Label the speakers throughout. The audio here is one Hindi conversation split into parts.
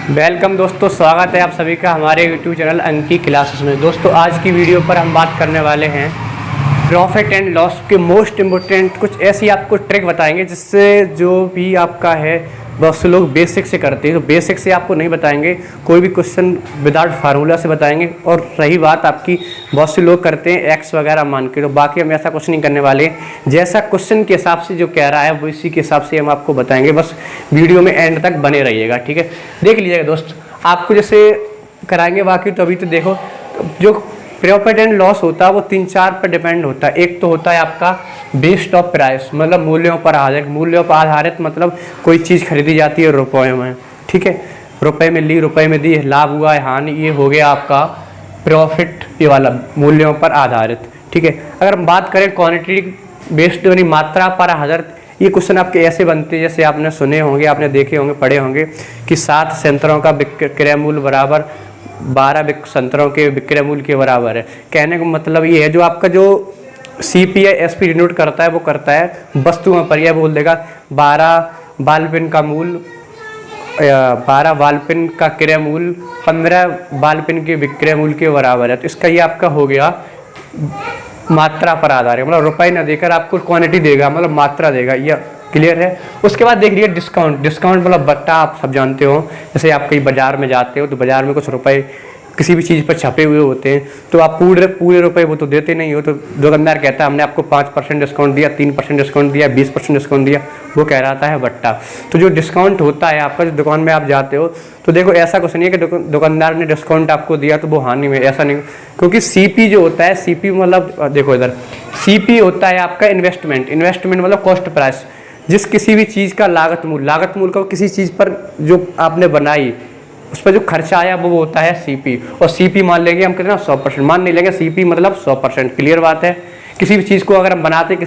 Speaker 1: वेलकम दोस्तों, स्वागत है आप सभी का हमारे यूट्यूब चैनल अंकी क्लासेस में। दोस्तों आज की वीडियो पर हम बात करने वाले हैं प्रॉफिट एंड लॉस के मोस्ट इम्पोर्टेंट कुछ ऐसी आपको ट्रिक बताएंगे जिससे जो भी आपका है बहुत से लोग बेसिक से करते हैं। तो बेसिक से आपको नहीं बताएंगे, कोई भी क्वेश्चन विदाउट फार्मूला से बताएंगे। और रही बात आपकी, बहुत से लोग करते हैं एक्स वगैरह मान के, तो बाकी हम ऐसा कुछ नहीं करने वाले। जैसा क्वेश्चन के हिसाब से जो कह रहा है वो इसी के हिसाब से हम आपको बताएंगे। बस वीडियो में एंड तक बने रहिएगा, ठीक है। देख लीजिएगा दोस्त, आपको जैसे कराएंगे बाकी तो अभी तो देखो, जो प्रॉफिट एंड लॉस होता है वो 3-4 पर डिपेंड होता है। एक तो होता है आपका बेस्ड ऑफ प्राइस, मतलब मूल्यों पर आधारित। मूल्यों पर आधारित मतलब कोई चीज़ खरीदी जाती है रुपयों में, ठीक है। रुपए में ली, रुपए में दी, लाभ हुआ है, हानि, ये हो गया आपका प्रॉफिट, ये वाला मूल्यों पर आधारित, ठीक है। अगर हम बात करें क्वांटिटी बेस्ड यानी मात्रा पर आधारित, ये क्वेश्चन आपके ऐसे बनते हैं जैसे आपने सुने होंगे, आपने देखे होंगे, पढ़े होंगे कि 7 संतरों का विक्रय मूल्य बराबर 12 संतरों के विक्रय मूल्य के बराबर है। कहने का मतलब ये है, जो आपका जो CPI SP डिनोट करता है वो करता है वस्तुओं पर। यह बोल देगा 12 बाल पेन का मूल्य, 12 बाल पेन का क्रय मूल्य 15 बाल पेन के विक्रय मूल्य के बराबर है। तो इसका ये आपका हो गया मात्रा पर आधार है, मतलब रुपए ना देकर आपको क्वांटिटी देगा, मतलब मात्रा देगा। यह क्लियर है। उसके बाद देख लीजिए डिस्काउंट। डिस्काउंट मतलब बट्टा, आप सब जानते हो। जैसे आप कहीं बाजार में जाते हो तो बाजार में कुछ रुपए किसी भी चीज़ पर छपे हुए होते हैं, तो आप पूरे रुपए वो तो देते नहीं हो। तो दुकानदार कहता है हमने आपको 5% डिस्काउंट दिया, 3% डिस्काउंट दिया, 20% डिस्काउंट दिया, वो कह रहा है बट्टा। तो जो डिस्काउंट होता है आपका, जो दुकान में आप जाते हो तो देखो ऐसा कुछ नहीं है कि दुकानदार ने डिस्काउंट आपको दिया तो वो हानि में, ऐसा नहीं। क्योंकि CP जो होता है, CP मतलब देखो इधर, CP होता है आपका इन्वेस्टमेंट। इन्वेस्टमेंट मतलब कॉस्ट प्राइस। जिस किसी भी चीज़ का लागत मूल्य का किसी चीज़ पर जो आपने बनाई उस पर जो खर्चा आया वो होता है CP। और CP मान लेंगे हम कितना, 100%। मान नहीं लेंगे, CP मतलब 100%। क्लियर बात है। किसी भी चीज़ को अगर हम बनाते हैं,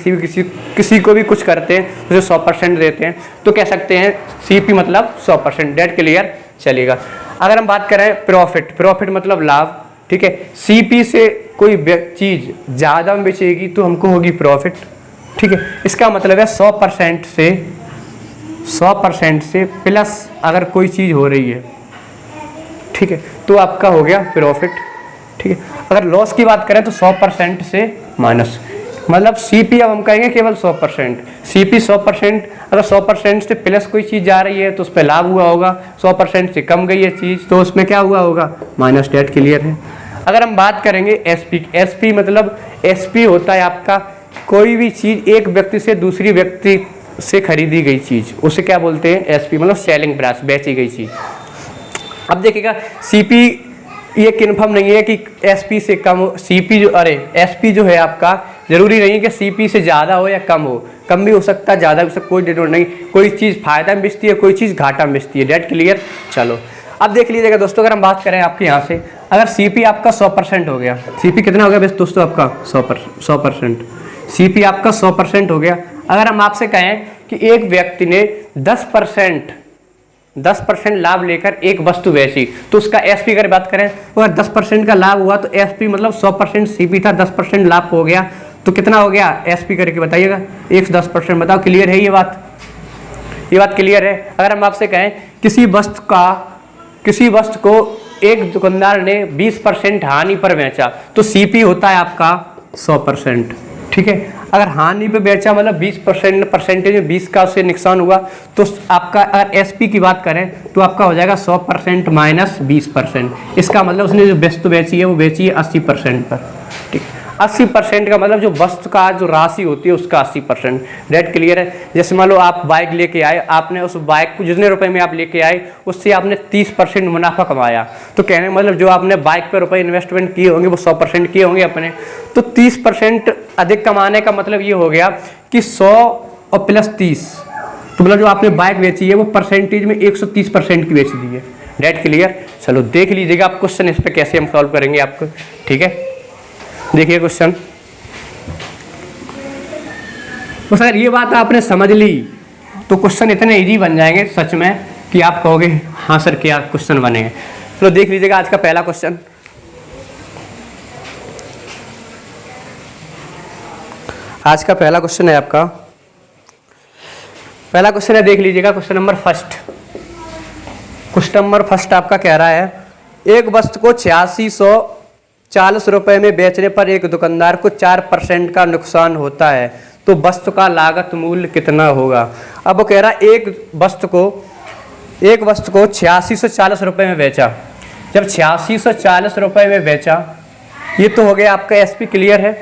Speaker 1: किसी को भी कुछ करते हैं तो 100% देते हैं, तो कह सकते हैं CP मतलब 100%। डेट क्लियर चलेगा। अगर हम बात करें प्रॉफिट मतलब लाभ, ठीक है। CP से कोई चीज़ ज़्यादा में बेचेगी तो हमको होगी प्रॉफिट, ठीक है। इसका मतलब है 100% से प्लस अगर कोई चीज़ हो रही है, ठीक है, तो आपका हो गया प्रॉफिट, ठीक है। अगर लॉस की बात करें तो 100% से माइनस, मतलब CP अब हम कहेंगे केवल 100%। CP 100%, अगर 100% से प्लस कोई चीज़ जा रही है तो उस पर लाभ हुआ होगा। 100% से कम गई है चीज़ तो उसमें क्या हुआ होगा, माइनस। डेट क्लियर है। अगर हम बात करेंगे SP मतलब SP होता है आपका कोई भी चीज़ एक व्यक्ति से दूसरी व्यक्ति से खरीदी गई चीज़, उसे क्या बोलते हैं, SP मतलब सेलिंग प्राइस, बेची गई चीज़। अब देखिएगा CP ये कन्फर्म नहीं है कि SP से कम हो। SP जो है आपका जरूरी नहीं है कि CP से ज़्यादा हो या कम हो, कम भी हो सकता है, ज़्यादा भी हो सकता, कोई डिनोट नहीं। कोई चीज़ फायदा में बेचती है, कोई चीज़ घाटा में बेचती है। डेट क्लियर। चलो अब देख लीजिएगा दोस्तों, अगर हम बात करें आपके यहाँ से, अगर CP आपका 100% हो गया, CP कितना हो गया बस दोस्तों आपका 100%। CP आपका 100% हो गया। अगर हम आपसे कहें कि एक व्यक्ति ने 10% लाभ लेकर एक वस्तु बेची तो उसका SP की बात करें, अगर 10% का लाभ हुआ तो SP मतलब 100% CP था, 10% लाभ हो गया तो कितना हो गया SP करके बताइएगा, 110%। बताओ क्लियर है ये बात क्लियर है। अगर हम आपसे कहें किसी वस्तु को एक दुकानदार ने 20% हानि पर बेचा तो CP होता है आपका 100%, ठीक है। अगर हानि पे बेचा मतलब 20% में 20 का उससे नुकसान हुआ तो आपका, अगर SP की बात करें तो आपका हो जाएगा 100% माइनस 20%। इसका मतलब उसने जो वस्तु बेची है वो बेची है 80% पर, ठीक। 80% का मतलब जो वस्तु का जो राशि होती है उसका 80%। डेट क्लियर है। जैसे मान लो आप बाइक लेके आए, आपने उस बाइक को जितने रुपए में आप लेके आए उससे आपने 30% मुनाफा कमाया, तो कहने मतलब जो आपने बाइक पे रुपए इन्वेस्टमेंट किए होंगे वो 100% किए होंगे अपने, तो 30% अधिक कमाने का मतलब ये हो गया कि 100 और प्लस 30, तो मतलब जो आपने बाइक बेची है वो परसेंटेज में 130% की बेच दी है। डेट क्लियर। चलो देख लीजिएगा आप क्वेश्चन, इस पर कैसे हम सॉल्व करेंगे आपको, ठीक है। देखिए क्वेश्चन, बस अगर ये बात आपने समझ ली तो क्वेश्चन इतने इजी बन जाएंगे सच में कि आप कहोगे हाँ सर क्या क्वेश्चन बनेंगे। तो देख लीजिएगा आज का पहला क्वेश्चन। आज का पहला क्वेश्चन है आपका, पहला क्वेश्चन है, देख लीजिएगा question number first. Question number first आपका कह रहा है, एक वस्तु को 8640 रुपये में बेचने पर एक दुकानदार को 4% का नुकसान होता है, तो वस्तु का लागत मूल्य कितना होगा। अब वो कह रहा है एक वस्तु को 8640 रुपये में बेचा। जब 8640 रुपये में बेचा, ये तो हो गया आपका एसपी क्लियर है।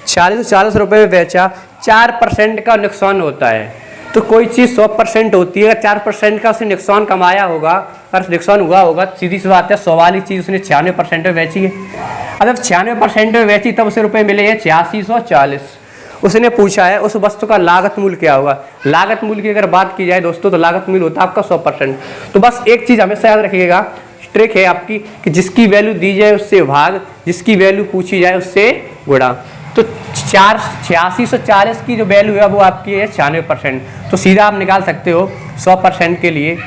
Speaker 1: 8640 रुपये में बेचा, 4% का नुकसान होता है। तो कोई चीज़ 100% होती है, अगर 4% का उसने नुकसान कमाया होगा, अगर नुकसान हुआ होगा, सीधी सी बात है 100 वाली चीज़ उसने 96% में बेची है। अगर 96% में बेची तब उसे रुपये मिले हैं 8640। उसने पूछा है उस वस्तु का लागत मूल्य क्या होगा। लागत मूल्य की अगर बात की जाए दोस्तों, तो लागत मूल्य होता है आपका 100%। तो बस एक चीज़ हमेशा याद रखिएगा, ट्रिक है आपकी कि जिसकी वैल्यू दी जाए उससे भाग, जिसकी वैल्यू पूछी जाए उससे गुणा। तो 8640 की जो वैल्यू है वो आपकी है 96%। तो सीधा आप निकाल सकते हो 100% के लिए।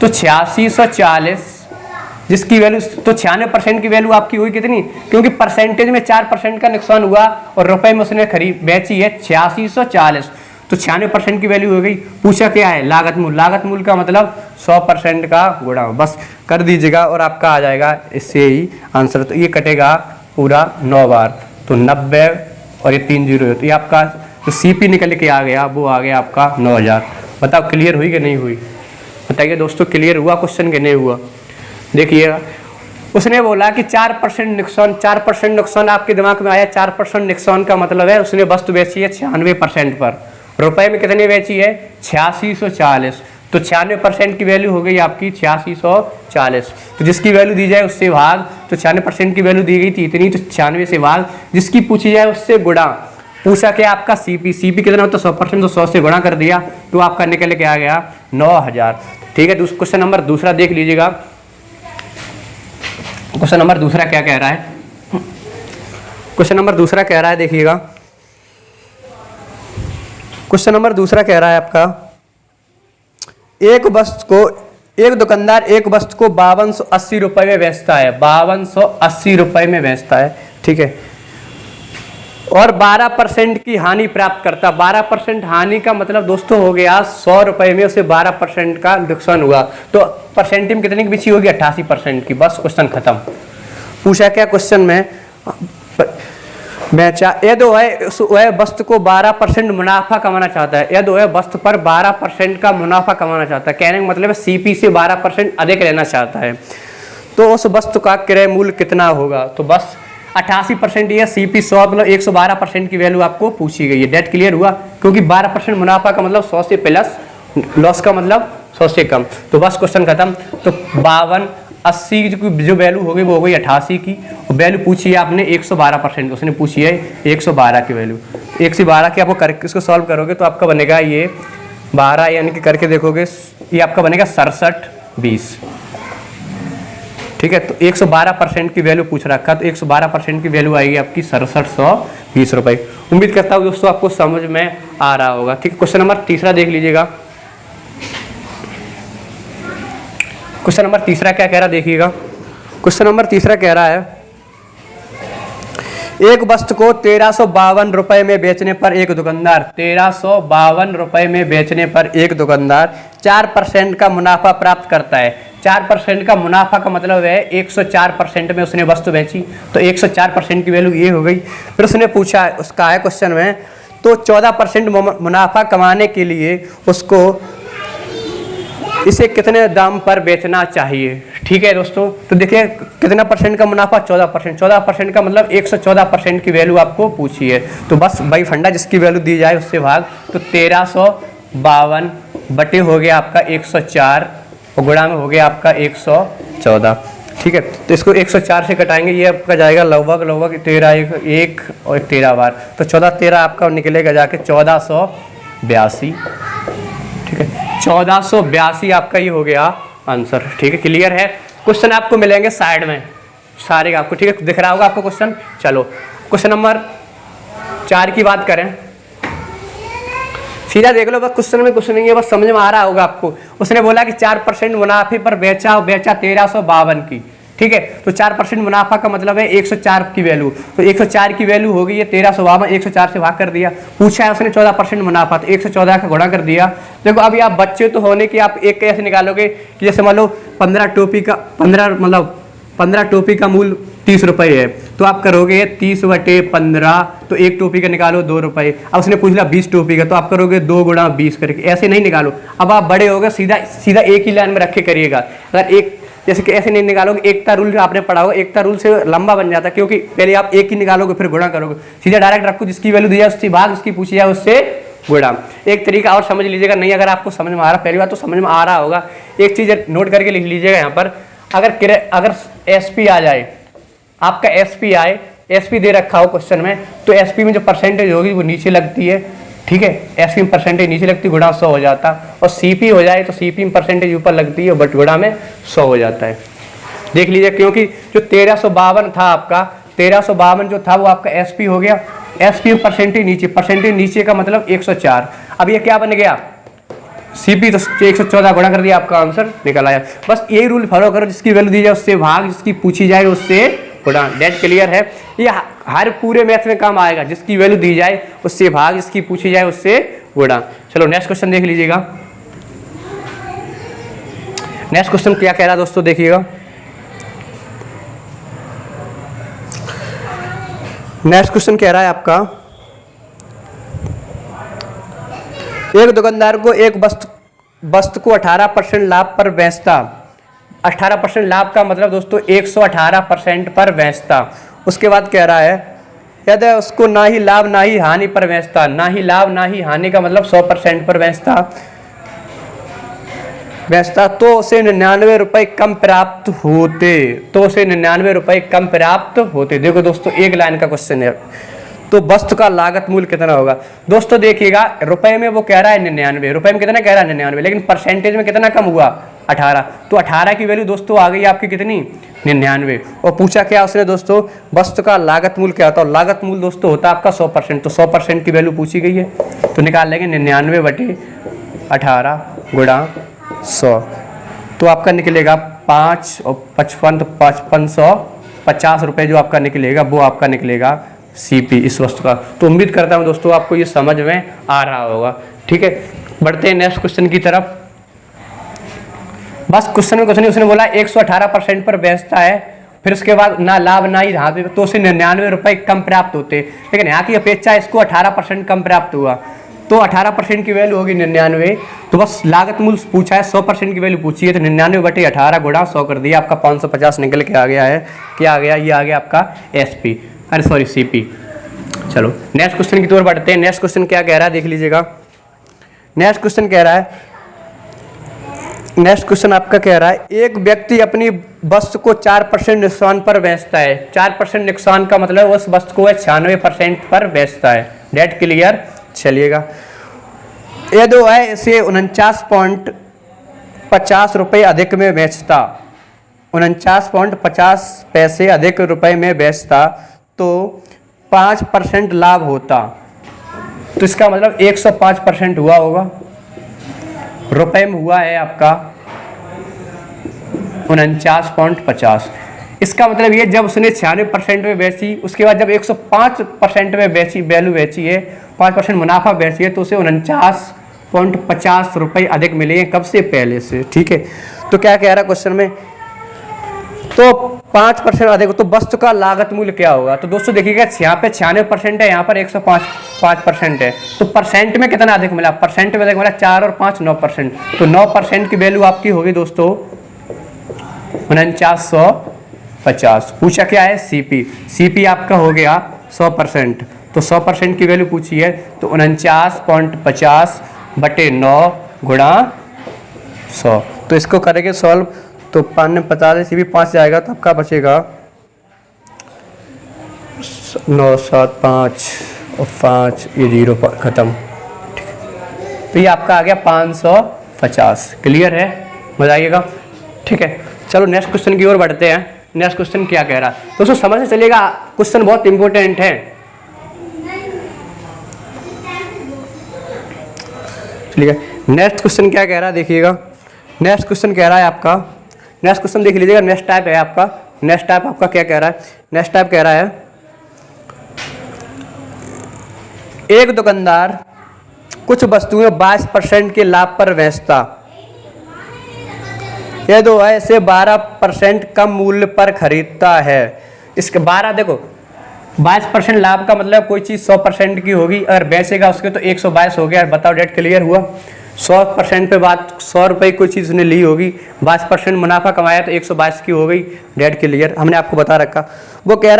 Speaker 1: तो 8640 जिसकी वैल्यू, तो 96% की वैल्यू आपकी हुई कितनी, क्योंकि परसेंटेज में 4% का नुकसान हुआ और रुपए में उसने बेची है 8640। तो 96% की वैल्यू हो गई। पूछा क्या है, लागत मूल्य। लागत मूल्य का मतलब 100% का गुणा। बस कर दीजिएगा और आपका आ जाएगा इससे ही आंसर। तो ये कटेगा पूरा 9 बार, तो 90 और ये 3 जीरो है, तो ये आपका जो सीपी निकल के आ गया वो आ गया आपका 9000। बताओ क्लियर हुई कि नहीं हुई, बताइए दोस्तों, क्लियर हुआ क्वेश्चन कि नहीं हुआ। देखिएगा उसने बोला कि 4% नुकसान, 4% नुकसान आपके दिमाग में आया। 4% नुकसान का मतलब है उसने वस्तु बेची है 96% पर, रुपए में कितने बेची है 8640। तो 96% की वैल्यू हो गई आपकी 8640। तो जिसकी वैल्यू दी जाए उससे भाग, तो 96% की वैल्यू दी गई थी इतनी, तो 96 से भाग, जिसकी पूछी जाए उससे गुणा। पूछा क्या आपका सीपी, सीपी कितना होता है 100%, तो 100 से गुणा कर दिया, तो आपका निकल के आ गया 9000। ठीक है। क्वेश्चन नंबर दूसरा देख लीजिएगा। क्वेश्चन नंबर दूसरा क्या कह रहा है, क्वेश्चन नंबर दूसरा कह रहा है, देखिएगा क्वेश्चन नंबर दूसरा कह रहा है आपका, एक दुकानदार एक वस्तु को 5280 रुपये में बेचता है, 5280 रुपये में बेचता है। ठीक है। और 12% की हानि प्राप्त करता। 12% हानि का मतलब दोस्तों हो गया 100 रुपये में उसे 12% का नुकसान हुआ, तो परसेंट में कितने की बिछी होगी 88% की। बस क्वेश्चन खत्म। पूछा क्या क्वेश्चन में, बेचा यदि वह वस्तु को 12% मुनाफा कमाना चाहता है, यदि वह वस्तु पर 12% का मुनाफा कमाना चाहता है, कहने का मतलब है सीपी से 12% अधिक लेना चाहता है, तो उस वस्तु का क्रय मूल्य कितना होगा। तो बस 88% ये सीपी 100 मतलब 112% की वैल्यू आपको पूछी गई है। डेट क्लियर हुआ, क्योंकि 12% मुनाफा का मतलब 100 से प्लस, लॉस का मतलब 100 से कम। तो बस क्वेश्चन खत्म। तो 5280 की जो वैल्यू हो गई वो हो गई 88 की, और वैल्यू पूछी है आपने 112%, उसने पूछी है 112 की वैल्यू। 112 की आपको करके इसको सॉल्व करोगे तो आपका बनेगा ये 12, यानी कि करके देखोगे ये आपका बनेगा 6720। ठीक है। तो 112% की वैल्यू पूछ रखा, तो 112% की वैल्यू आएगी आपकी 6720 रुपये। उम्मीद करता हूँ दोस्तों आपको समझ में आ रहा होगा। ठीक है। क्वेश्चन नंबर तीसरा देख लीजिएगा। क्वेश्चन नंबर तीसरा क्या कह रहा है, देखिएगा। क्वेश्चन नंबर तीसरा कह रहा है, एक वस्तु को 1352 रुपये में बेचने पर एक दुकानदार, 1352 रुपये में बेचने पर एक दुकानदार 4% का मुनाफा प्राप्त करता है। 4% का मुनाफा का मतलब है 104% में उसने वस्तु बेची, तो 104% की वैल्यू ये हो गई। फिर उसने पूछा, उसका है क्वेश्चन में, तो 14% मुनाफा कमाने के लिए उसको इसे कितने दाम पर बेचना चाहिए। ठीक है दोस्तों। तो देखिए कितना परसेंट का मुनाफा, 14%। 14% का मतलब 114% की वैल्यू आपको पूछी है। तो बस भाई फंडा, जिसकी वैल्यू दी जाए उससे भाग, तो 1352 बटे हो गया आपका 104 और गुणा में हो गया आपका 114। ठीक है। तो इसको 104 से कटाएंगे, ये आपका जाएगा लगभग 13 एक और 13 बार, तो 14 आपका निकलेगा जाके 1482। ठीक है। 1482 आपका ये हो गया आंसर। ठीक है। क्लियर है। क्वेश्चन आपको मिलेंगे साइड में सारे आपको। ठीक है। दिख रहा होगा आपको क्वेश्चन। चलो क्वेश्चन नंबर 4 की बात करें, सीधा देख लो, बस क्वेश्चन में कुछ नहीं है, बस समझ में आ रहा होगा आपको। उसने बोला कि 4% मुनाफे पर बेचा 1352 की। ठीक है। तो 4% मुनाफा का मतलब है 104 की वैल्यू, तो 104 की वैल्यू हो गई है 1352, 104 से भाग कर दिया। पूछा है उसने 14% मुनाफा, तो 114 का गुणा कर दिया। देखो अभी आप बच्चे तो होने की आप एक कैसे निकालोगे कि जैसे मान लो 15 टोपी का मूल्य 30 रुपये है, तो आप करोगे 30/15, तो एक टोपी का निकालो 2 रुपये। अब उसने पूछ लिया 20 टोपी का, तो आप करोगे 2 गुणा 20 करके, ऐसे नहीं निकालो। अब आप बड़े हो गए, सीधा सीधा एक ही लाइन में रख के करिएगा। अगर एक जैसे कि ऐसे नहीं निकालोगे, एकता रूल आपने पढ़ा होगा, एकता रूल से लंबा बन जाता है, क्योंकि पहले आप एक ही निकालोगे फिर गुणा करोगे। सीधा डायरेक्ट रखो, जिसकी वैल्यू दी जाए उससे भाग, उसकी पूछी जाए उससे गुणा। एक तरीका और समझ लीजिएगा, नहीं अगर आपको समझ में आ रहा, पहली बार तो समझ में आ रहा होगा, एक चीज़ नोट करके लिख लीजिएगा यहाँ पर। अगर एसपी आ जाए, आपका एसपी आए, एसपी दे रखा हो क्वेश्चन में, तो एसपी में जो परसेंटेज होगी वो नीचे लगती है, ठीक है। एसपी में परसेंटेज नीचे लगती है, गुणा 100 हो जाता। और सीपी हो जाए तो सीपी में परसेंटेज ऊपर लगती है, बट गुणा में 100 हो जाता है। देख लीजिए, क्योंकि जो 1352 था आपका, 1352 जो था वो आपका एसपी हो गया। एसपी में परसेंटेज नीचे का मतलब 104। अब ये क्या बन गया, सीपी, तो 114 गुणा कर दिया, आपका आंसर निकल आया। बस यही रूल फॉलो करो, जिसकी वैल्यू दी जाए उससे भाग, जिसकी पूछी जाए उससे गुणा। डेट क्लियर है, ये हर पूरे मैथ में काम आएगा, जिसकी वैल्यू दी जाए उससे भाग, जिसकी पूछी जाए उससे गुणा। चलो नेक्स्ट क्वेश्चन देख लीजिएगा। नेक्स्ट क्वेश्चन क्या कह रहा है दोस्तों, देखिएगा। नेक्स्ट क्वेश्चन कह रहा है आपका, एक दुकानदार को एक वस्तु को 18% लाभ पर बेचता। 18% लाभ का मतलब दोस्तों 118% पर बेचता। उसके बाद कह रहा है यदि उसको ना ही लाभ ना ही हानि पर बेचता। ना ही लाभ ना ही हानि का मतलब 100% पर बेचता तो उसे 99 रुपये कम प्राप्त होते। देखो दोस्तों, एक लाइन का क्वेश्चन है, तो वस्तु का लागत मूल्य कितना होगा। दोस्तों देखिएगा, रुपए में वो कह रहा है 99, रुपए में कितना कह रहा है 99, लेकिन परसेंटेज में कितना कम हुआ 18, तो 18 की वैल्यू दोस्तों आ गई आपकी कितनी 99। और पूछा क्या उसने दोस्तों, वस्तु का लागत मूल्य क्या होता है। लागत मूल्य दोस्तों होता है आपका 100%, तो 100% की वैल्यू पूछी गई है, तो निकाल लेंगे 99/18 गुणा 100, तो आपका निकलेगा 5 और 55, तो 5550 रुपये जो आपका निकलेगा वो आपका निकलेगा सीपी इस वस्तु का। तो उम्मीद करता हूँ दोस्तों आपको ये समझ में आ रहा होगा, ठीक है। बढ़ते हैं नेक्स्ट क्वेश्चन की तरफ। बस क्वेश्चन में उसने बोला 118% पर बेचता है, फिर उसके बाद ना लाभ ना ही हानि, तो उसे 99 रुपये कम प्राप्त होते, लेकिन यहाँ की अपेक्षा इसको 18% कम प्राप्त हुआ, तो 18% की वैल्यू होगी 99। तो बस लागत मूल्य पूछा है, 100% की वैल्यू पूछी है, तो 99/18 गुणा 100 कर दिया, आपका 550 निकल के आ गया है। क्या आ गया, ये आ गया आपका एसपी, अरे सॉरी सीपी। चलो नेक्स्ट क्वेश्चन की तरफ बढ़ते हैं। नेक्स्ट क्वेश्चन क्या कह रहा है, देख लीजिएगा। नेक्स्ट क्वेश्चन कह रहा है, नेक्स्ट क्वेश्चन आपका कह रहा है, एक व्यक्ति अपनी वस्तु को 4% नुकसान पर बेचता है। 4% नुकसान का मतलब उस वस्तु को 96% पर बेचता है। डेट क्लियर, चलिएगा। यदि वह इसे 49.50 रुपये अधिक में बेचता, 49.50 पैसे अधिक रुपए में बेचता, तो 5% लाभ होता, तो इसका मतलब 105% हुआ होगा। रुपए में हुआ है आपका 49.50, इसका मतलब ये जब उसने 96% में बेची, उसके बाद जब 105% में बेची, वैल्यू बेची है, 5% मुनाफा बेची है, तो उसे 49.50 रुपये अधिक मिले, कब से, पहले से, ठीक है। तो क्या कह रहा है क्वेश्चन में, तो 5% अधिक, तो वस्तु का लागत मूल्य क्या होगा। तो दोस्तों देखिएगा, यहाँ पे 96% है, यहाँ पर 105% है, तो परसेंट में कितना अधिक मिला, परसेंट में अधिक मिला 4 और 5 9%, तो 9% की वैल्यू आपकी होगी दोस्तों 4950। पूछा क्या है, सीपी, सीपी आपका हो गया 100%, तो 100% की वैल्यू पूछी है, तो 49.50/9 गुणा 100। तो इसको करेंगे सॉल्व, तो 5 ने 50 सीपी 5 जाएगा, तो आपका बचेगा 9 7 5 और 5, ये 0 खत्म, ठीक है। तो ये आपका आ गया 550। क्लियर है, बताइएगा, ठीक है। चलो नेक्स्ट क्वेश्चन की ओर बढ़ते हैं। नेक्स्ट क्वेश्चन क्या कह रहा है दोस्तों, समझ से चलेगा, क्वेश्चन बहुत इंपॉर्टेंट है। चलिए नेक्स्ट क्वेश्चन क्या कह रहा है, देखिएगा। नेक्स्ट क्वेश्चन कह रहा है आपका, नेक्स्ट क्वेश्चन देख लीजिएगा। नेक्स्ट टाइप है आपका नेक्स्ट टाइप आपका क्या कह रहा है? नेक्स्ट टाइप कह रहा है एक दुकानदार कुछ वस्तुएं 22% के लाभ पर बेचता, यह दो है इसे 12% कम मूल्य पर खरीदता है। इसके 12 देखो 22% लाभ का मतलब कोई चीज़ 100% की होगी, अगर बेचेगा उसके तो 122 हो गया। बताओ डेट क्लियर हुआ? 100% पे बात 100 रुपये कोई चीज़ ने ली होगी, 22% मुनाफा कमाया तो 122 की हो गई। डेट क्लियर, हमने आपको बता रखा। वो कह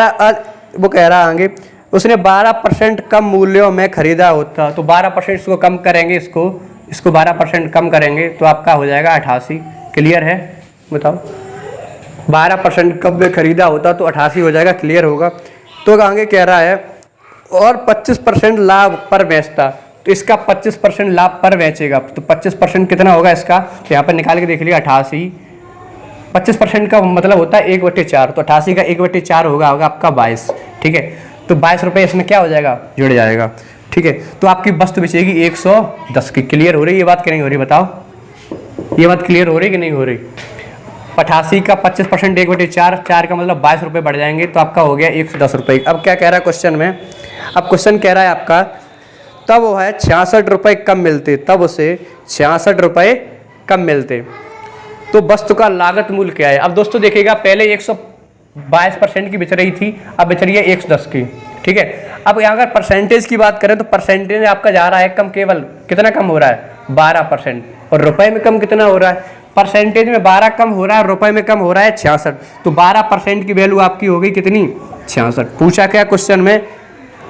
Speaker 1: रहा आगे उसने 12% कम मूल्यों में खरीदा होता, तो 12% इसको कम करेंगे, इसको 12% कम करेंगे तो आपका हो जाएगा 88। क्लियर है? बताओ 12% कम में खरीदा होता तो 88 हो जाएगा। क्लियर होगा? तो आगे कह रहा है और 25% लाभ पर बेचता, तो इसका 25% लाभ पर बेचेगा तो 25% कितना होगा इसका? तो यहाँ पर निकाल के देख लिया 88। 25% का मतलब होता है 1/4, तो 88 का 1/4 होगा आपका 22। ठीक है, तो 22 रुपये इसमें क्या हो जाएगा? जुड़ जाएगा। ठीक है, तो आपकी वस्तु बेचेगी 110 की। क्लियर हो रही है ये बात कि नहीं हो रही? बताओ ये बात क्लियर हो रही कि नहीं हो रही? 88 का 25% 1/4, 4 का मतलब 22 रुपये बढ़ जाएंगे तो आपका हो गया 110 रुपये। अब क्या कह रहा है क्वेश्चन में? अब क्वेश्चन कह रहा है आपका तब वो है 66 रुपये कम मिलते, तब उसे 66 रुपये कम मिलते, तो वस्तु का लागत मूल्य क्या है? अब दोस्तों देखिएगा पहले 122% की बेच रही थी, अब बेच रही है 110 की। ठीक है, अब यहाँ अगर परसेंटेज की बात करें तो परसेंटेज आपका जा रहा है कम, केवल कितना कम हो रहा है? 12%। और रुपए में कम कितना हो रहा है? परसेंटेज में 12 कम हो रहा है, रुपए में कम हो रहा है 66, तो 12% की वैल्यू आपकी हो गई कितनी? 66। पूछा क्या क्वेश्चन में?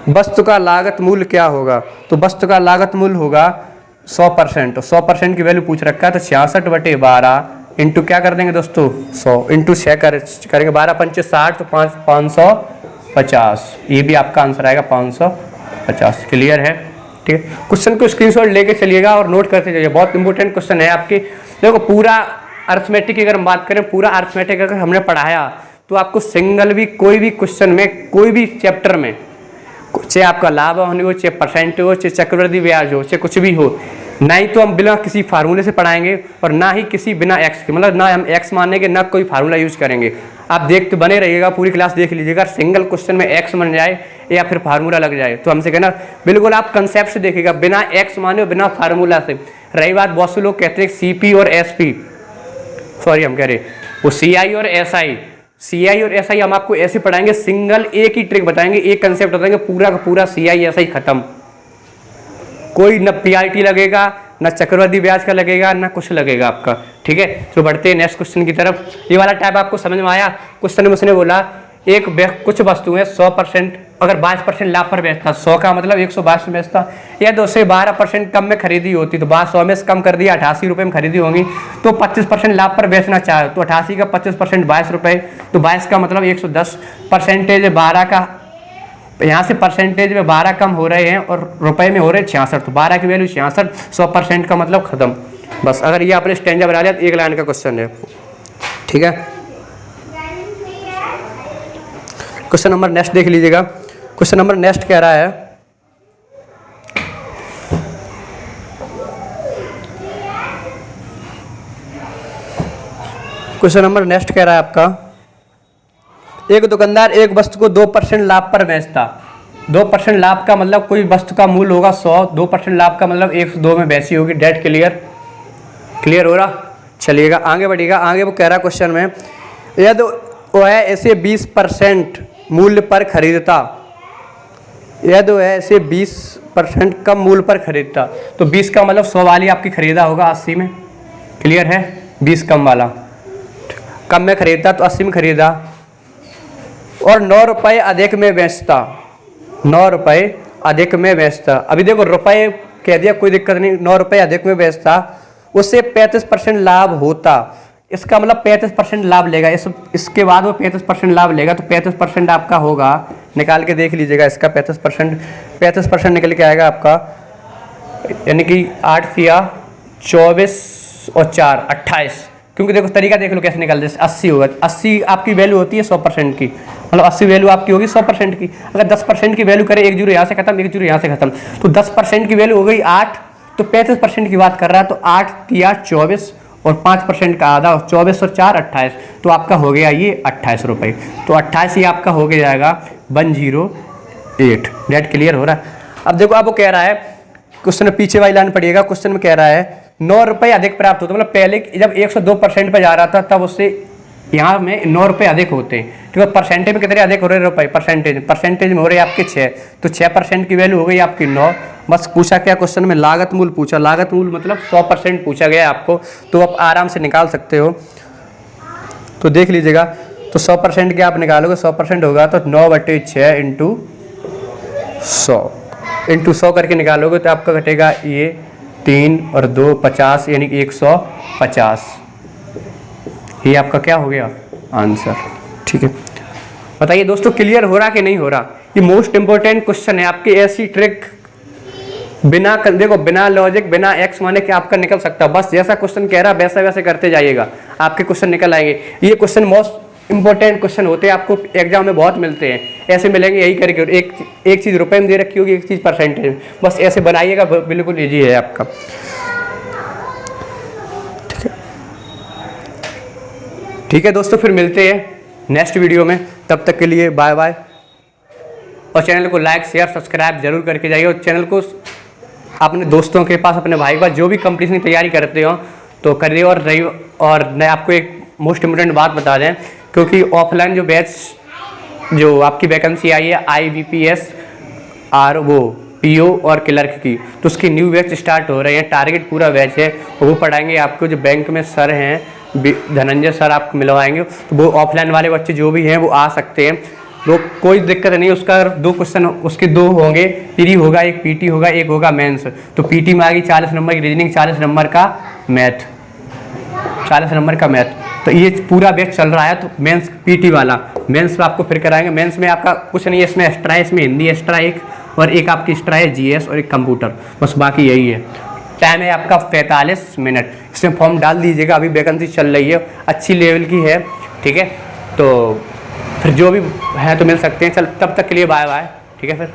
Speaker 1: वस्तु का लागत मूल्य क्या होगा? तो वस्तु का लागत मूल्य होगा 100%, तो 100% की वैल्यू पूछ रखा है, तो 66/12 इंटू क्या कर देंगे दोस्तों? 100 इंटू 6 करेंगे, 12 पंचे 60, तो 550। ये भी आपका आंसर आएगा 550। क्लियर है? ठीक है, क्वेश्चन को स्क्रीनशॉट लेके चलिएगा और नोट करते जाइए, बहुत इंपॉर्टेंट क्वेश्चन है आपके। देखो पूरा अर्थमेटिक की अगर हम बात करें, पूरा अर्थमेटिक अगर हमने पढ़ाया तो आपको सिंगल भी कोई भी क्वेश्चन में, कोई भी चैप्टर में, चाहे आपका लाभ होने हो, चाहे परसेंट हो, चाहे चक्रवृद्धि ब्याज हो, चाहे कुछ भी हो, ना ही तो हम बिना किसी फार्मूले से पढ़ाएंगे और ना ही किसी बिना एक्स के, मतलब ना हम एक्स मानेंगे ना कोई फार्मूला यूज करेंगे। आप देखते बने रहिएगा, पूरी क्लास देख लीजिएगा, सिंगल क्वेश्चन में एक्स बन जाए या फिर फार्मूला लग जाए तो हमसे कहना, बिल्कुल आप कंसेप्ट से देखिएगा, बिना एक्स माने बिना फार्मूला से। रही बात, बहुत से लोग कहते हैं सीपी और एसपी, सॉरी हम कह रहे वो सीआई और एसआई, सीआई और एसआई हम आपको ऐसे पढ़ाएंगे, सिंगल एक ही ट्रिक बताएंगे, एक कंसेप्ट बताएंगे, पूरा का पूरा सीआई एसआई खत्म। कोई न पीआरटी लगेगा, न चक्रवृद्धि ब्याज का लगेगा, न कुछ लगेगा आपका। ठीक है, तो बढ़ते हैं नेक्स्ट क्वेश्चन की तरफ। ये वाला टाइप आपको समझ में आया? क्वेश्चन में उसने बोला कुछ वस्तुएं 100%, अगर 22% लाभ पर बेचता, 100 का मतलब 122 में बेचता, या 2 से 12% कम में खरीदी होती, तो 100 में से कम कर दिया, 88 रुपये में खरीदी होंगी, तो 25% लाभ पर बेचना चाहे तो 88 का 25% 22 रुपये, तो 22 का मतलब 110, परसेंटेज 12 का, यहाँ से परसेंटेज में 12 कम हो रहे हैं और रुपए में हो रहे हैं 66, तो 12 की वैल्यू 66, 100% का मतलब खत्म। बस अगर ये आपने स्टैंजा बना लिया तो एक लाइन का क्वेश्चन है। ठीक है, क्वेश्चन नंबर नेक्स्ट देख लीजिएगा। क्वेश्चन नंबर नेक्स्ट कह रहा है क्वेश्चन नंबर नेक्स्ट कह रहा है आपका, एक दुकानदार एक वस्तु को 2% लाभ पर बेचता। 2% लाभ का मतलब कोई वस्तु का मूल्य होगा 100, 2% लाभ का मतलब 102 में बेची होगी। डेट क्लियर हो रहा? चलिएगा आगे बढ़िएगा। आगे वो कह रहा है क्वेश्चन में, यदि वो है ऐसे 20% मूल्य पर खरीदता, यदि वो है ऐसे 20% कम मूल्य पर खरीदता, तो 20 का मतलब 100 वाली आपकी खरीदा होगा 80 में। क्लियर है? 20 कम वाला, कम में खरीदता तो 80 में खरीदा, और 9 रुपये अधिक में बेचता, 9 रुपये अधिक में बेचता। अभी देखो रुपये कह दिया, कोई दिक्कत नहीं, 9 रुपये अधिक में बेचता, उससे 35% लाभ होता, इसका मतलब 35% लाभ लेगा, इसके बाद वो 35% लाभ लेगा, तो 35% आपका होगा, निकाल के देख लीजिएगा इसका 35% निकल के आएगा आपका, यानी कि 8 या 24 और 4 28, क्योंकि देखो तरीका देख लो कैसे निकाल दे, 80 होगा, 80 आपकी वैल्यू होती है 100% की, मतलब 80 वैल्यू आपकी होगी 100% की। अगर 10% की वैल्यू करें, एक जीरो यहाँ से खत्म, एक जीरो यहाँ से खत्म, तो 10% की वैल्यू हो गई 8, तो 35% की बात कर रहा है, तो 8 या 24 और 5% का आधा 24 और 4 28, तो आपका हो गया ये 28 रुपये। तो 28 ही आपका हो गया जाएगा 108। डेट क्लियर हो रहा है। अब देखो अब वो कह रहा है, क्वेश्चन में पीछे वाली लाइन पढ़िएगा, क्वेश्चन में कह रहा है 9 रुपये अधिक प्राप्त होते, मतलब पहले जब 102% पे जा रहा था तब उससे यहाँ में 9 रुपये अधिक होते हैं। ठीक है, परसेंटेज में कितने अधिक हो रहे हैं रुपये, परसेंटेज में हो रहे हैं आपके 6, तो 6% की वैल्यू हो गई आपकी 9। बस पूछा क्या क्वेश्चन में, लागत मूल पूछा, लागत मूल मतलब 100% पूछा गया आपको, तो आप आराम से निकाल सकते हो। तो देख लीजिएगा, तो 100% के आप निकालोगे, 100% होगा तो 9/6 इंटू 100 करके निकालोगे तो आपका घटेगा ये 3 और 2 50, यानी 150। ये आपका क्या हो गया आंसर। ठीक है, बताइए दोस्तों क्लियर हो रहा कि नहीं हो रहा। ये मोस्ट इंपॉर्टेंट क्वेश्चन है आपकी। ऐसी ट्रिक बिना देखो, बिना लॉजिक, बिना एक्स माने कि आपका निकल सकता है। बस जैसा क्वेश्चन कह रहा है वैसा वैसे करते जाइएगा, आपके क्वेश्चन निकल आएंगे। ये क्वेश्चन मोस्ट इंपॉर्टेंट क्वेश्चन होते हैं, आपको एग्जाम में बहुत मिलते हैं। ऐसे मिलेंगे यही करके, एक चीज़ रुपए में दे रखी होगी, एक चीज़ परसेंटेज में, बस ऐसे बनाइएगा, बिल्कुल ईजी है आपका। ठीक है दोस्तों, फिर मिलते हैं नेक्स्ट वीडियो में, तब तक के लिए बाय बाय। और चैनल को लाइक शेयर सब्सक्राइब जरूर करके जाइए, और चैनल को अपने दोस्तों के पास, अपने भाई के पास, जो भी कंपटीशन की तैयारी करते हो तो करिए। और मैं आपको एक मोस्ट इम्पोर्टेंट बात बता दें, क्योंकि ऑफलाइन जो बैच जो आपकी वैकेंसी आई है IBPS और वो PO और क्लर्क की, तो उसकी न्यू बैच स्टार्ट हो रहे हैं। टारगेट पूरा बैच है, वो पढ़ाएंगे आपको। जो बैंक में सर हैं धनंजय सर आपको मिलवाएंगे, तो वो ऑफलाइन वाले बच्चे जो भी हैं वो आ सकते हैं, तो कोई दिक्कत नहीं। उसका 2 क्वेश्चन उसके 2 होंगे, प्री होगा, एक PT होगा, एक होगा मेंस। तो PT में आ गई 40 नंबर की रीजनिंग, 40 नंबर का मैथ, 40 नंबर का मैथ। तो ये पूरा बैच चल रहा है। तो मेंस PT वाला मेंस में आपको फिर कराएंगे। मेंस में आपका कुछ नहीं है, इसमें एक्स्ट्रा है, इसमें हिंदी एक्स्ट्रा एक, और एक आपकी एक्स्ट्रा है GS और एक कंप्यूटर, बस बाकी यही है। टाइम है आपका 45 मिनट। इसमें फॉर्म डाल दीजिएगा, अभी वैकेंसी चल रही है, अच्छी लेवल की है। ठीक है, तो फिर जो भी है तो मिल सकते हैं। चल तब तक के लिए बाय बाय। ठीक है फिर।